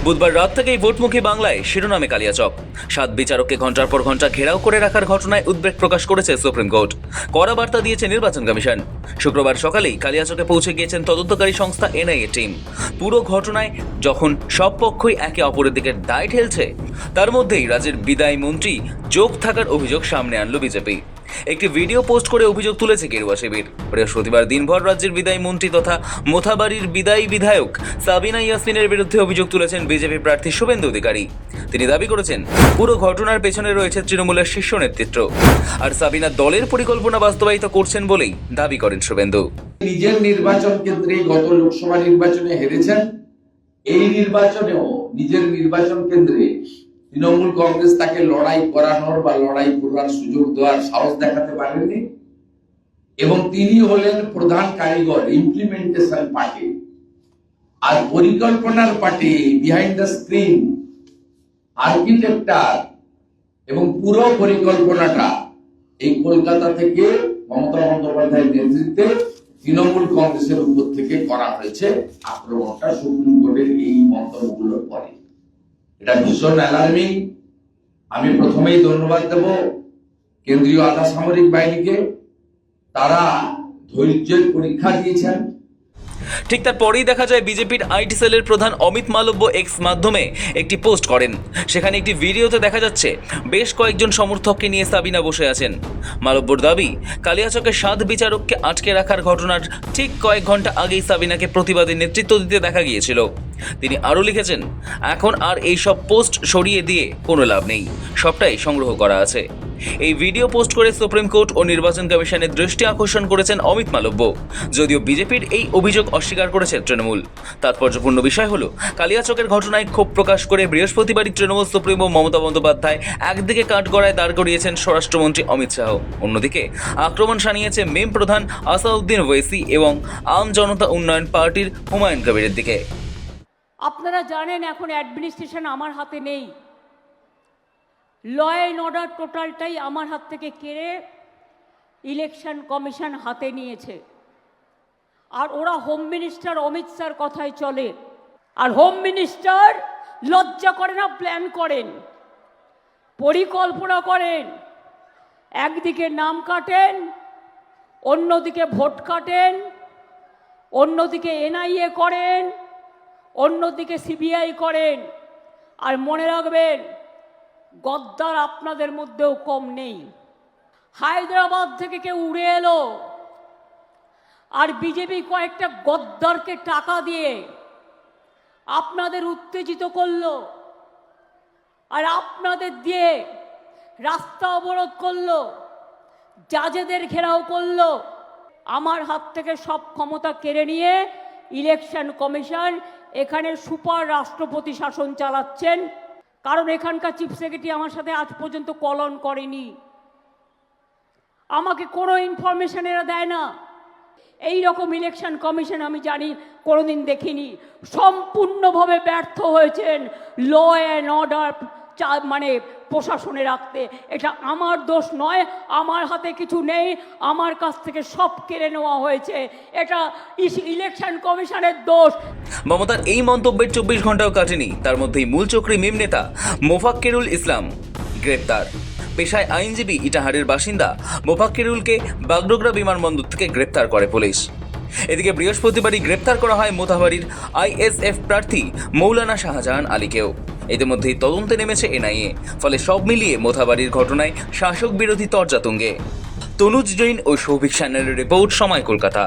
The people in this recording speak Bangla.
বুধবার রাত থেকেই ভোটমুখী বাংলায় শিরোনামে কালিয়াচক। 7 বিচারককে ঘন্টার পর ঘন্টা ঘেরাও করে রাখার ঘটনায় উদ্বেগ প্রকাশ করেছে সুপ্রিম কোর্ট। কড়া বার্তা দিয়েছে নির্বাচন কমিশন। শুক্রবার সকালেই কালিয়াচকে পৌঁছে গিয়েছেন তদন্তকারী সংস্থা এনআইএ টিম। পুরো ঘটনায় যখন সব পক্ষই একে অপরের দিকে দায় ঠেলছে, তার মধ্যেই রাজ্যের বিদায়ী মন্ত্রী যোগ থাকার অভিযোগ সামনে আনল বিজেপি। একটি ভিডিও পোস্ট করে অভিযোগ তুলেছে গেরুয়া শিবির। বৃহস্পতিবার দিনভর রাজ্যের বিদায়ী মন্ত্রী তথা মোথাবাড়ির বিদায়ী বিধায়ক সাবিনা ইয়াসমিনের বিরুদ্ধে অভিযোগ তুলেছেন বিজেপি প্রার্থী শুভেন্দু অধিকারী। তিনি দাবি করেছেন, পুরো ঘটনার পেছনে রয়েছে তৃণমূলের শীর্ষ নেতৃত্ব, আর সাবিনা দলের পরিকল্পনা বাস্তবায়িত করছেন বলেই দাবি করেন শুভেন্দু। নিজের নির্বাচন কেন্দ্রে গত লোকসভা নির্বাচনে হেরেছেন, এই নির্বাচনেও নিজের নির্বাচন কেন্দ্রে তৃণমূল কংগ্রেস তাকে লড়াই করানোর বা লড়াই করার সুযোগ দেওয়ার সাহস দেখাতে পারেননি এবং তিনি হলেন প্রধান কারিগর, ইমপ্লিমেন্টেশন পার্টি আর পরিকল্পনার পার্টি, বিহাইন্ড দ্য স্ক্রিন আর্কিটেক্টার এবং পুরো পরিকল্পনাটা এই কলকাতা থেকে মমতা বন্দ্যোপাধ্যায়ের নেতৃত্বে তৃণমূল কংগ্রেসের উপর থেকে করা হয়েছে আক্রমণটা সুপ্রিম কোর্টের এই মন্তব্যগুলোর পরে। এটা ভীষণ অ্যালার্মিং। আমি প্রথমেই ধন্যবাদ দেব কেন্দ্রীয় আধা সামরিক বাহিনীকে, তারা ধৈর্যের পরীক্ষা দিয়েছেন। ঠিক তারপরেই দেখা যায় বিজেপির আইটি সেলের প্রধান অমিত মালব্য এক্স মাধ্যমে একটি পোস্ট করেন। সেখানে একটি ভিডিওতে দেখা যাচ্ছে বেশ কয়েকজন সমর্থককে নিয়ে সাবিনা বসে আছেন। মালব্যর দাবি, কালিয়াচকে 7 বিচারককে আটকে রাখার ঘটনার ঠিক কয়েক ঘন্টা আগেই সাবিনাকে প্রতিবাদী নেতৃত্ব দিতে দেখা গিয়েছিল। তিনি আরও লিখেছেন, এখন আর এই সব পোস্ট সরিয়ে দিয়ে কোনো লাভ নেই, সবটাই সংগ্রহ করা আছে। এই ভিডিও পোস্ট করে সুপ্রিম কোর্ট ও নির্বাচন কমিশনের দৃষ্টি আকর্ষণ করেছেন অমিত মালব্য। যদিও বিজেপির এই অভিযোগ অস্বীকার করেছে তৃণমূল। তাৎপর্যপূর্ণ বিষয় হলো, কালিয়াচকের ঘটনায় ক্ষোভ প্রকাশ করে বৃহস্পতিবারই তৃণমূল সুপ্রিমো মমতা বন্দ্যোপাধ্যায় একদিকে কাঠগড়ায় দাঁড় করিয়েছেন স্বরাষ্ট্রমন্ত্রী অমিত শাহ, অন্যদিকে আক্রমণ শানিয়েছে মেম প্রধান আসাউদ্দিন ওয়েসি এবং আম জনতা উন্নয়ন পার্টির হুমায়ুন কবিরের দিকে। আপনারা জানেন এখন অ্যাডমিনিস্ট্রেশন আমার হাতে নেই, ল অ্যান্ড অর্ডার টোটালটাই আমার হাত থেকে কেড়ে ইলেকশন কমিশন হাতে নিয়েছে। আর ওরা হোম মিনিস্টার অমিত শাহর কথাই চলে। আর হোম মিনিস্টার লজ্জা করে না, প্ল্যান করেন, পরিকল্পনা করেন, একদিকে নাম কাটেন, অন্যদিকে ভোট কাটেন, অন্যদিকে এনআইএ করেন, অন্যদিকে সিবিআই করেন। আর মনে রাখবেন, গদ্দার আপনাদের মধ্যেও কম নেই। হায়দ্রাবাদ থেকে কেউ উড়ে এলো, আর বিজেপি কয়েকটা গদ্দারকে টাকা দিয়ে আপনাদের উত্তেজিত করলো, আর আপনাদের দিয়ে রাস্তা অবরোধ করলো, জাজেদের ঘেরাও করলো। আমার হাত থেকে সব ক্ষমতা কেড়ে নিয়ে ইলেকশন কমিশন এখানে সুপার রাষ্ট্রপতি শাসন চালাচ্ছেন। কারণ এখানকার চিফ সেক্রেটারি আমার সাথে আজ পর্যন্ত কল অন করেনি, আমাকে কোনো ইনফরমেশন এরা দেয় না। এই রকম ইলেকশন কমিশন আমি জানি কোনোদিন দেখিনি। সম্পূর্ণভাবে ব্যর্থ হয়েছেন ল অ্যান্ড অর্ডার মানে প্রশাসনে রাখতে। এটা আমার দোষ নয়, আমার হাতে কিছু নেই, আমার কাছ থেকে সব কেড়ে নেওয়া হয়েছে, এটা ইলেকশন কমিশনের দোষ। মমতার এই মন্তব্যের 24 ঘন্টাও কাটেনি, তার মধ্যেই মূল চক্রী মিম নেতা মোফাক্কিরুল ইসলাম গ্রেপ্তার। পেশায় আইনজীবী ইটাহারের বাসিন্দা মোফাক্কিরুলকে বাগডোগরা বিমানবন্দর থেকে গ্রেপ্তার করে পুলিশ। এদিকে বৃহস্পতিবারই গ্রেপ্তার করা হয় মোথাবাড়ির আইএসএফ প্রার্থী মৌলানা শাহজাহান আলীকেও। ইতিমধ্যেই তদন্তে নেমেছে এনআইএ। ফলে সব মিলিয়ে মোথাবাড়ির ঘটনায় শাসক বিরোধী তরজা তুঙ্গে। তনুজ জৈন ও সৌভিক সান্যালের রিপোর্ট, সময় কলকাতা।